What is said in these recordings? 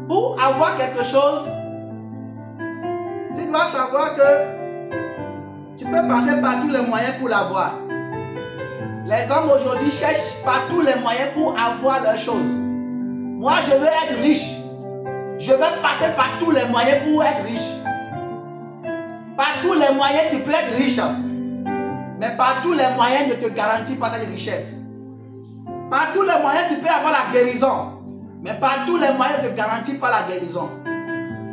Pour avoir quelque chose, tu dois savoir que tu peux passer par tous les moyens pour l'avoir. Les hommes aujourd'hui cherchent par tous les moyens pour avoir leurs choses. Moi, je veux être riche. Je veux passer par tous les moyens pour être riche. Par tous les moyens, tu peux être riche. Mais par tous les moyens ne te garantit pas cette richesse. Par tous les moyens, tu peux avoir la guérison. Mais par tous les moyens, ne te garantit pas la guérison.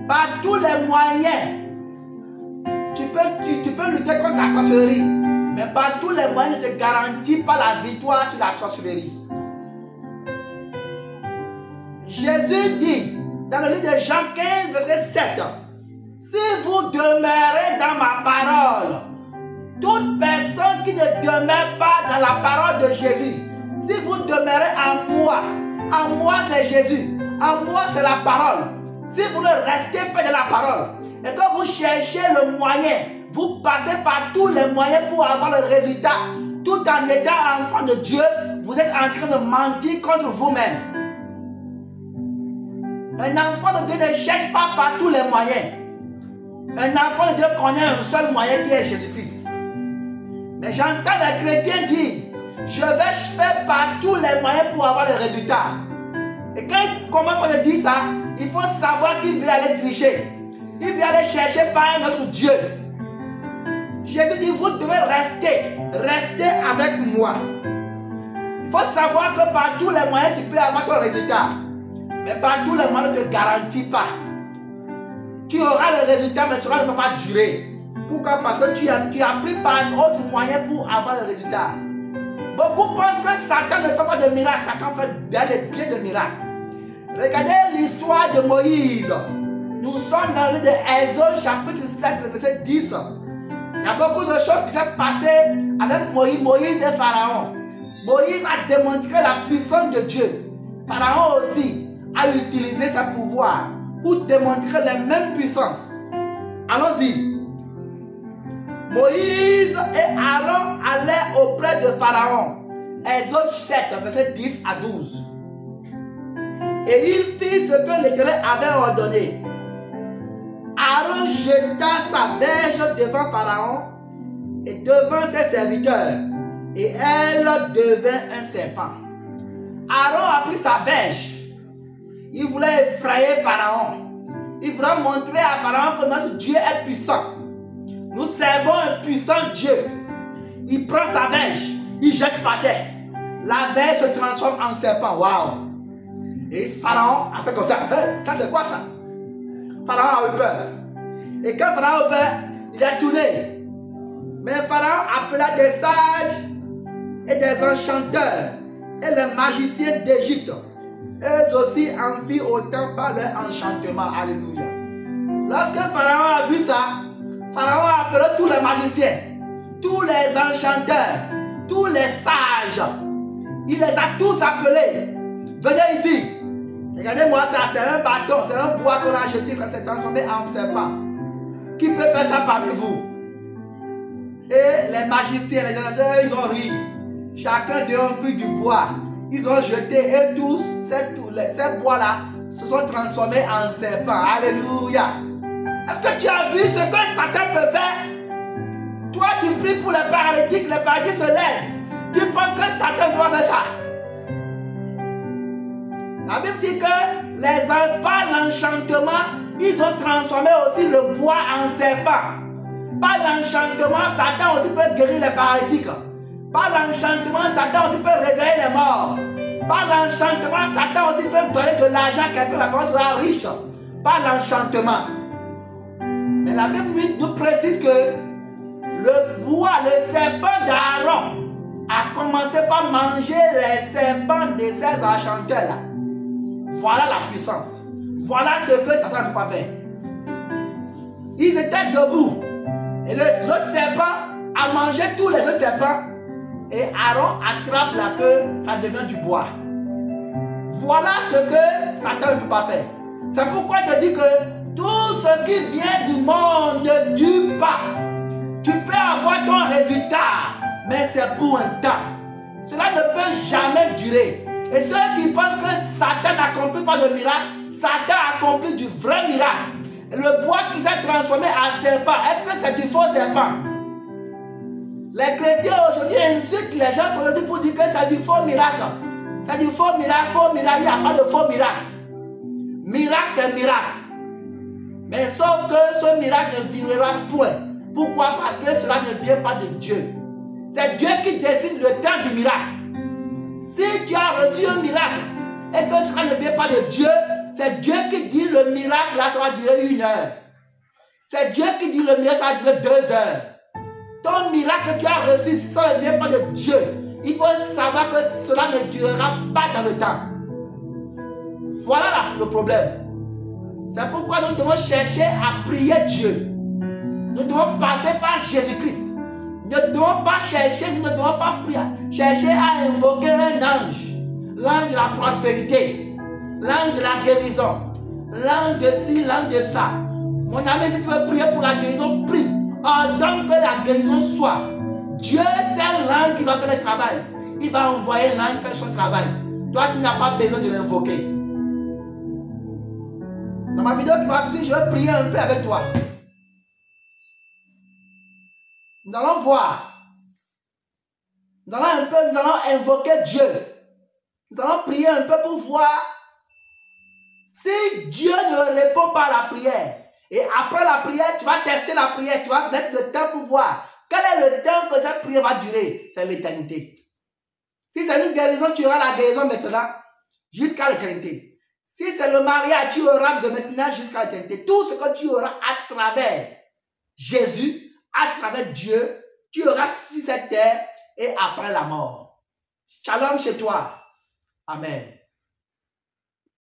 Par tous les moyens, tu peux lutter contre la sorcellerie. Mais par tous les moyens, ne te garantit pas la victoire sur la sorcellerie. Jésus dit dans le livre de Jean 15, verset 7, si vous demeurez dans ma parole, toute personne qui ne demeure pas dans la parole de Jésus, si vous demeurez en moi c'est Jésus, en moi c'est la parole. Si vous ne restez pas dans la parole et que vous cherchez le moyen, vous passez par tous les moyens pour avoir le résultat, tout en étant enfant de Dieu, vous êtes en train de mentir contre vous-même. Un enfant de Dieu ne cherche pas par tous les moyens. Un enfant de Dieu connaît un seul moyen qui est Jésus-Christ. Mais j'entends les chrétiens dire, je vais faire par tous les moyens pour avoir le résultat. Et comment je dis ça, il faut savoir qu'il veut aller tricher. Il veut aller chercher par un autre Dieu. Jésus dit, vous devez rester avec moi. Il faut savoir que par tous les moyens, tu peux avoir ton résultat. Mais par tous les moyens, ne te garantit pas. Tu auras le résultat, mais cela ne va pas durer. Pourquoi? Parce que tu as pris par un autre moyen pour avoir le résultat. Beaucoup pensent que Satan ne fait pas de miracles. Satan fait bien de miracles. Regardez l'histoire de Moïse. Nous sommes dans le livre d'Exode, chapitre 7, verset 10. Il y a beaucoup de choses qui s'est passées avec Moïse et Pharaon. Moïse a démontré la puissance de Dieu. Pharaon aussi a utilisé sa pouvoir pour démontrer les mêmes puissances. Allons-y. Moïse et Aaron allaient auprès de Pharaon. Exode 7, verset 10 à 12. Et il fit ce que l'Éternel avait ordonné. Aaron jeta sa verge devant Pharaon et devant ses serviteurs, et elle devint un serpent. Aaron a pris sa verge. Il voulait effrayer Pharaon. Il voulait montrer à Pharaon que notre Dieu est puissant. Nous servons un puissant Dieu. Il prend sa verge, il jette par terre. La verge se transforme en serpent. Waouh! Et Pharaon a fait comme ça. Ça c'est quoi ça? Pharaon a eu peur. Et quand Pharaon a eu peur, il a tourné. Mais Pharaon appela des sages et des enchanteurs et les magiciens d'Égypte. Eux aussi en firent autant par leur enchantement. Alléluia. Lorsque Pharaon a vu ça, Pharaon a appelé tous les magiciens, tous les enchanteurs, tous les sages. Il les a tous appelés. Venez ici. Regardez-moi ça, c'est un bâton, c'est un bois qu'on a jeté, ça s'est transformé en serpent. Qui peut faire ça parmi vous? Et les magiciens, les enchanteurs, ils ont ri. Chacun d'eux a pris du bois. Ils ont jeté et tous, ces bois-là se sont transformés en serpents. Alléluia. Est-ce que tu as vu ce que Satan peut faire? Toi, tu pries pour les paralytiques se lèvent. Tu penses que Satan doit faire ça? La Bible dit que par l'enchantement, ils ont transformé aussi le bois en serpent. Par l'enchantement, Satan aussi peut guérir les paralytiques. Par l'enchantement, Satan aussi peut réveiller les morts. Par l'enchantement, Satan aussi peut donner de l'argent à quelqu'un, la personne sera riche. Par l'enchantement. Mais la Bible nous précise que le bois, le serpent d'Aaron a commencé par manger les serpents de ces enchanteurs-là. Voilà la puissance. Voilà ce que Satan ne peut pas faire. Ils étaient debout. Et l'autre serpent a mangé tous les autres serpents. Et Aaron attrape la queue, ça devient du bois. Voilà ce que Satan ne peut pas faire. C'est pourquoi je dis que tout ce qui vient du monde ne dure pas. Tu peux avoir ton résultat, mais c'est pour un temps. Cela ne peut jamais durer. Et ceux qui pensent que Satan n'accomplit pas de miracle, Satan a accompli du vrai miracle. Le bois qui s'est transformé en serpent, est-ce que c'est du faux serpent? Les chrétiens aujourd'hui insultent les gens aujourd'hui pour dire que c'est du faux miracle. C'est du faux miracle, il n'y a pas de faux miracle. Miracle, c'est miracle. Mais sauf que ce miracle ne durera point. Pourquoi? Parce que cela ne vient pas de Dieu. C'est Dieu qui décide le temps du miracle. Si tu as reçu un miracle et que cela ne vient pas de Dieu, c'est Dieu qui dit le miracle, là, ça va durer 1 heure. C'est Dieu qui dit le miracle, ça va durer 2 heures. Ton miracle que tu as reçu, si ça ne vient pas de Dieu, il faut savoir que cela ne durera pas dans le temps. Voilà le problème. C'est pourquoi nous devons chercher à prier Dieu. Nous devons passer par Jésus-Christ. Nous ne devons pas chercher, nous ne devons pas prier, chercher à invoquer un ange. L'ange de la prospérité, l'ange de la guérison, l'ange de ci, l'ange de ça. Mon ami, si tu veux prier pour la guérison, prie. Ordonne que la guérison soit. Dieu, c'est l'ange qui va faire le travail. Il va envoyer l'ange faire son travail. Toi, tu n'as pas besoin de l'invoquer. Dans ma vidéo qui va suivre, je vais prier un peu avec toi. Nous allons voir. Nous allons invoquer Dieu. Nous allons prier un peu pour voir si Dieu ne répond pas à la prière. Et après la prière, tu vas tester la prière. Tu vas mettre le temps pour voir quel est le temps que cette prière va durer. C'est l'éternité. Si c'est une guérison, tu auras la guérison maintenant jusqu'à l'éternité. Si c'est le mariage, tu auras de maintenant jusqu'à l'éternité. Tout ce que tu auras à travers Jésus, à travers Dieu, tu auras sur cette terre et après la mort. Shalom chez toi. Amen.